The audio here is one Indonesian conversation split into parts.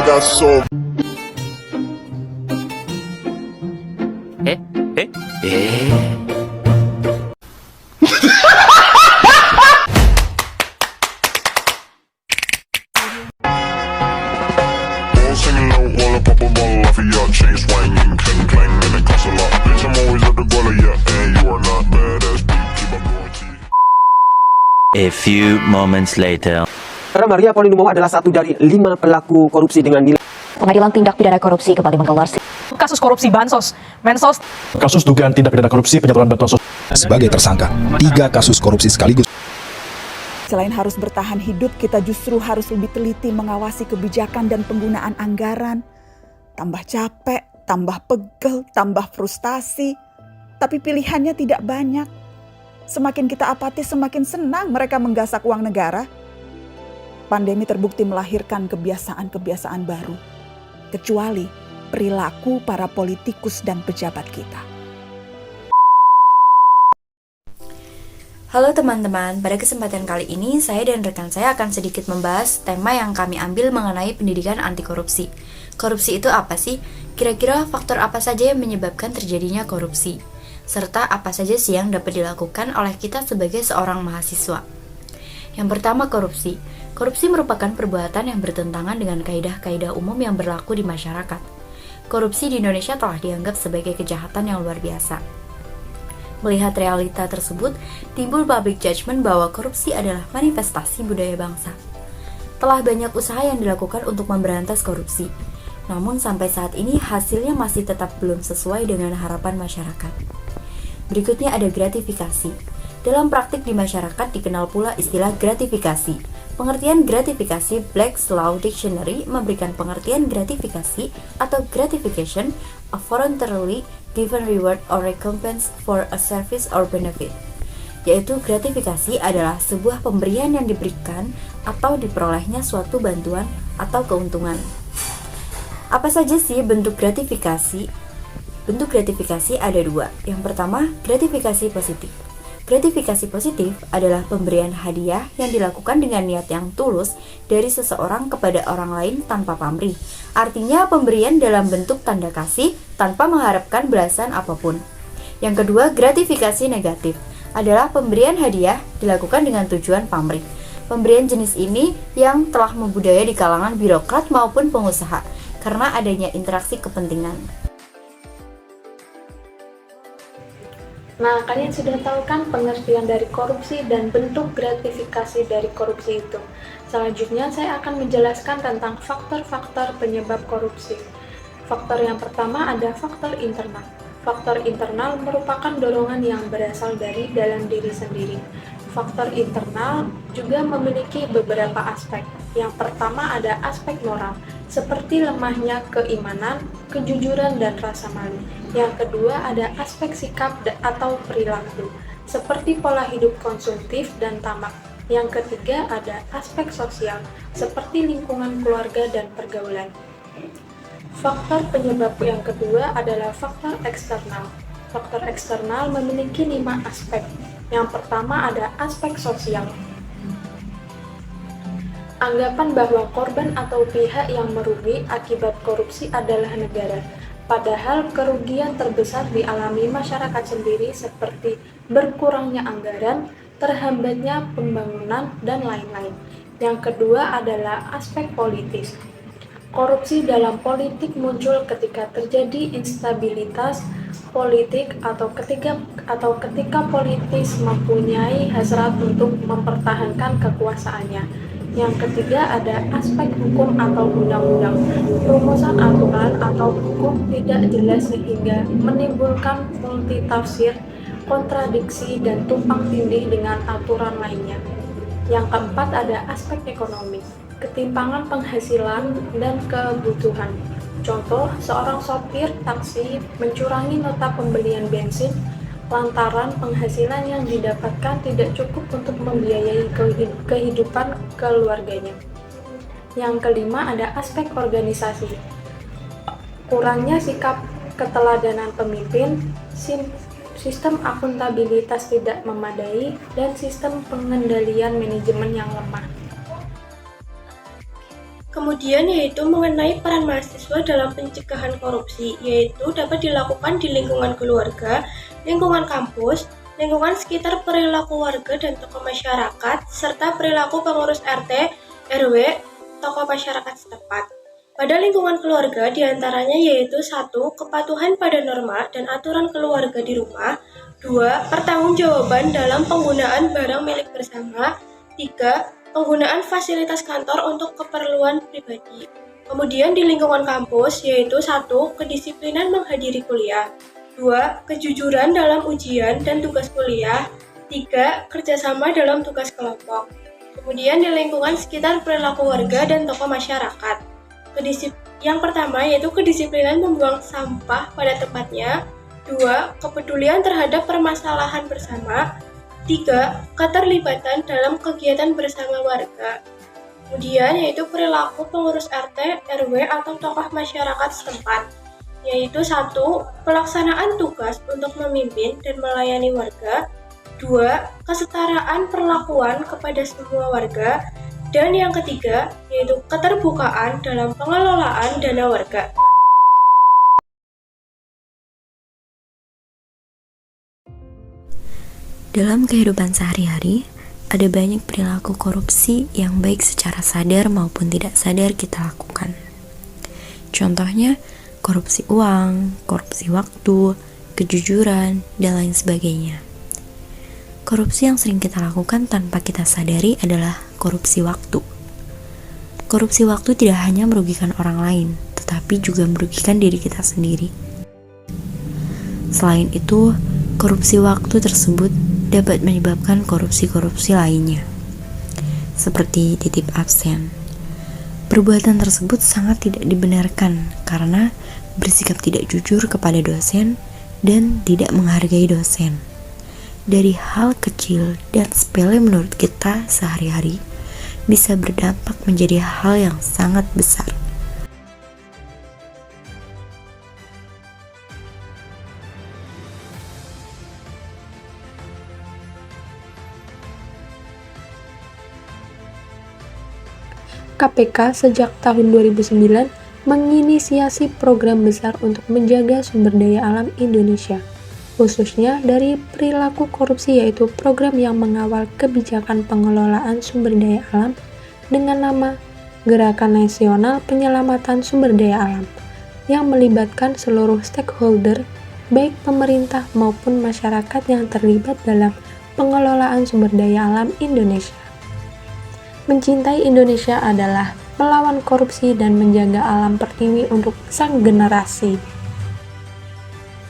got so. All singing low while I pop a bottle off of your chain swinging, clang clang, and it costs a lot. Bitch, I'm always at the guala, yeah, and you are not badass beat. Keep on going to you. A few moments later. Karena Maria Pauline adalah satu dari 5 pelaku korupsi dengan nilai. Pengadilan Tindak Pidana Korupsi kembali menggelar kasus korupsi Bansos, Mensos, kasus dugaan tindak pidana korupsi penyaluran bantuan sosial sebagai tersangka 3 kasus korupsi sekaligus. Selain harus bertahan hidup, kita justru harus lebih teliti mengawasi kebijakan dan penggunaan anggaran. Tambah capek, tambah pegel, tambah frustasi. Tapi pilihannya tidak banyak. Semakin kita apatis, semakin senang mereka menggasak uang negara. Pandemi terbukti melahirkan kebiasaan-kebiasaan baru. Kecuali perilaku para politikus dan pejabat kita. Halo teman-teman, pada kesempatan kali ini saya dan rekan saya akan sedikit membahas tema yang kami ambil mengenai pendidikan anti korupsi. Korupsi itu apa sih? Kira-kira faktor apa saja yang menyebabkan terjadinya korupsi? Serta apa saja sih yang dapat dilakukan oleh kita sebagai seorang mahasiswa? Yang pertama, korupsi. Korupsi merupakan perbuatan yang bertentangan dengan kaidah-kaidah umum yang berlaku di masyarakat. Korupsi di Indonesia telah dianggap sebagai kejahatan yang luar biasa. Melihat realita tersebut, timbul public judgment bahwa korupsi adalah manifestasi budaya bangsa. Telah banyak usaha yang dilakukan untuk memberantas korupsi, namun sampai saat ini hasilnya masih tetap belum sesuai dengan harapan masyarakat. Berikutnya ada gratifikasi. Dalam praktik di masyarakat dikenal pula istilah gratifikasi. Pengertian gratifikasi Black's Law Dictionary memberikan pengertian gratifikasi atau gratification, a voluntarily given reward or recompense for a service or benefit. Yaitu gratifikasi adalah sebuah pemberian yang diberikan atau diperolehnya suatu bantuan atau keuntungan. Apa saja sih bentuk gratifikasi? Bentuk gratifikasi ada 2. Yang pertama, gratifikasi positif. Gratifikasi positif adalah pemberian hadiah yang dilakukan dengan niat yang tulus dari seseorang kepada orang lain tanpa pamrih. Artinya pemberian dalam bentuk tanda kasih tanpa mengharapkan balasan apapun. Yang kedua, gratifikasi negatif adalah pemberian hadiah dilakukan dengan tujuan pamrih. Pemberian jenis ini yang telah membudaya di kalangan birokrat maupun pengusaha karena adanya interaksi kepentingan. Nah, kalian sudah tahu kan pengertian dari korupsi dan bentuk gratifikasi dari korupsi itu. Selanjutnya saya akan menjelaskan tentang faktor-faktor penyebab korupsi. Faktor yang pertama ada faktor internal. Faktor internal merupakan dorongan yang berasal dari dalam diri sendiri. Faktor internal juga memiliki beberapa aspek. Yang pertama ada aspek moral, seperti lemahnya keimanan, kejujuran, dan rasa malu. Yang kedua ada aspek sikap atau perilaku, seperti pola hidup konsumtif dan tamak. Yang ketiga ada aspek sosial, seperti lingkungan keluarga dan pergaulan. Faktor penyebab yang kedua adalah faktor eksternal. Faktor eksternal memiliki 5 aspek. Yang pertama ada aspek sosial. Anggapan bahwa korban atau pihak yang merugi akibat korupsi adalah negara. Padahal kerugian terbesar dialami masyarakat sendiri seperti berkurangnya anggaran, terhambatnya pembangunan, dan lain-lain. Yang kedua adalah aspek politis. Korupsi dalam politik muncul ketika terjadi instabilitas politik atau ketika politis mempunyai hasrat untuk mempertahankan kekuasaannya. Yang ketiga ada aspek hukum atau undang-undang. Rumusan aturan atau hukum tidak jelas sehingga menimbulkan multitafsir, kontradiksi, dan tumpang tindih dengan aturan lainnya. Yang keempat ada aspek ekonomi, ketimpangan penghasilan dan kebutuhan. Contoh, seorang sopir taksi mencurangi nota pembelian bensin lantaran penghasilan yang didapatkan tidak cukup untuk membiayai kehidupan keluarganya. Yang kelima ada aspek organisasi. Kurangnya sikap keteladanan pemimpin, sistem akuntabilitas tidak memadai, dan sistem pengendalian manajemen yang lemah. Kemudian yaitu mengenai peran mahasiswa dalam pencegahan korupsi, yaitu dapat dilakukan di lingkungan keluarga, lingkungan kampus, lingkungan sekitar perilaku warga dan tokoh masyarakat, serta perilaku pengurus RT, RW, tokoh masyarakat setempat. Pada lingkungan keluarga diantaranya yaitu 1. Kepatuhan pada norma dan aturan keluarga di rumah. 2. Pertanggungjawaban dalam penggunaan barang milik bersama. 3. Penggunaan fasilitas kantor untuk keperluan pribadi. Kemudian di lingkungan kampus yaitu 1. Kedisiplinan menghadiri kuliah. 2. Kejujuran dalam ujian dan tugas kuliah. 3. Kerjasama dalam tugas kelompok. Kemudian di lingkungan sekitar perilaku warga dan tokoh masyarakat. Yang pertama yaitu kedisiplinan membuang sampah pada tempatnya. 2. Kepedulian terhadap permasalahan bersama. 3. Keterlibatan dalam kegiatan bersama warga. Kemudian yaitu perilaku pengurus RT, RW atau tokoh masyarakat setempat. Yaitu 1. Pelaksanaan tugas untuk memimpin dan melayani warga. 2. Kesetaraan perlakuan kepada semua warga. Dan yang ketiga, yaitu keterbukaan dalam pengelolaan dana warga. Dalam kehidupan sehari-hari, ada banyak perilaku korupsi yang baik secara sadar maupun tidak sadar kita lakukan. Contohnya, korupsi uang, korupsi waktu, kejujuran, dan lain sebagainya. Korupsi yang sering kita lakukan tanpa kita sadari adalah korupsi waktu. Korupsi waktu tidak hanya merugikan orang lain, tetapi juga merugikan diri kita sendiri. Selain itu, korupsi waktu tersebut dapat menyebabkan korupsi-korupsi lainnya, seperti titip absen. Perbuatan tersebut sangat tidak dibenarkan karena bersikap tidak jujur kepada dosen dan tidak menghargai dosen. Dari hal kecil dan sepele menurut kita sehari-hari bisa berdampak menjadi hal yang sangat besar. KPK sejak tahun 2009 menginisiasi program besar untuk menjaga sumber daya alam Indonesia, khususnya dari perilaku korupsi, yaitu program yang mengawal kebijakan pengelolaan sumber daya alam dengan nama Gerakan Nasional Penyelamatan Sumber Daya Alam, yang melibatkan seluruh stakeholder, baik pemerintah maupun masyarakat yang terlibat dalam pengelolaan sumber daya alam Indonesia. Mencintai Indonesia adalah melawan korupsi dan menjaga alam pertiwi untuk sang generasi.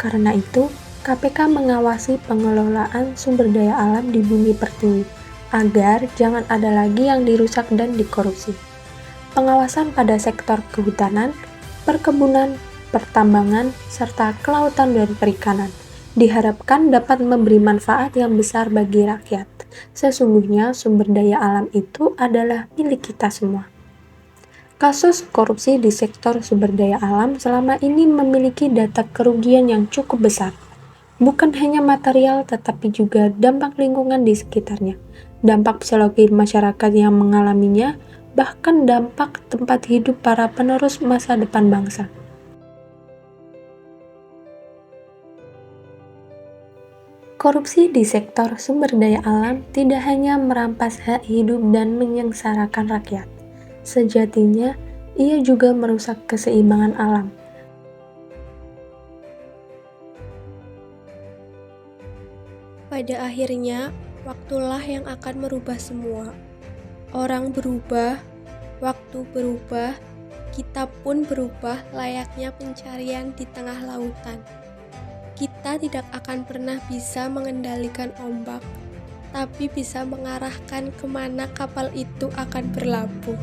Karena itu, KPK mengawasi pengelolaan sumber daya alam di bumi pertiwi, agar jangan ada lagi yang dirusak dan dikorupsi. Pengawasan pada sektor kehutanan, perkebunan, pertambangan, serta kelautan dan perikanan diharapkan dapat memberi manfaat yang besar bagi rakyat. Sesungguhnya sumber daya alam itu adalah milik kita semua. Kasus korupsi di sektor sumber daya alam selama ini memiliki data kerugian yang cukup besar. Bukan hanya material, tetapi juga dampak lingkungan di sekitarnya, dampak psikologi masyarakat yang mengalaminya, bahkan dampak tempat hidup para penerus masa depan bangsa. Korupsi di sektor sumber daya alam tidak hanya merampas hak hidup dan menyengsarakan rakyat. Sejatinya, ia juga merusak keseimbangan alam. Pada akhirnya, waktulah yang akan merubah semua. Orang berubah, waktu berubah, kita pun berubah layaknya pencarian di tengah lautan. Kita tidak akan pernah bisa mengendalikan ombak, tapi bisa mengarahkan kemana kapal itu akan berlabuh.